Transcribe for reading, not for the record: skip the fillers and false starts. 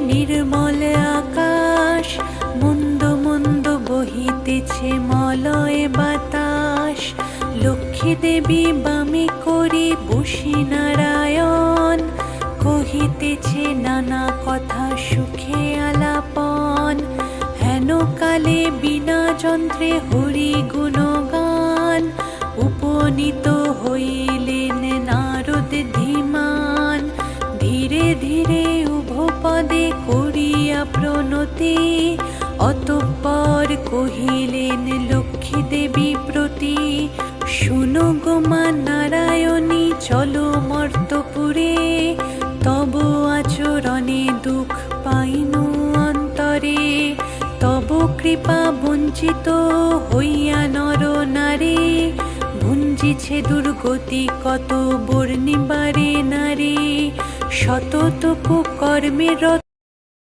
নির্মল আকাশ, মন্দ মন্দ বহিতেছে মলয় বাতাস। লক্ষ্মী দেবী বামে করি বসি নারায়ণ, কহিতেছে নানা কথা সুখে আলাপন। হেন কালে বিনা যন্ত্রে হরি গুণগান, উপনীত হইলেন নারদ ধীমান। ধীরে ধীরে উভপদে করিয়া প্রণতি, অতঃপর কহিলেন লক্ষ্মী দেবী প্রতি। শুনো গো মা নারায়ণী, চলো মর্তপুরে, তব আচরণে দুঃখ পাইনু অন্তরে। তব কৃপা বঞ্চিত হইয়া নর নারী, ভুঞ্জিছে দুর্গতি কত বর্ণিবারে নারী। শত কুকর্মে রত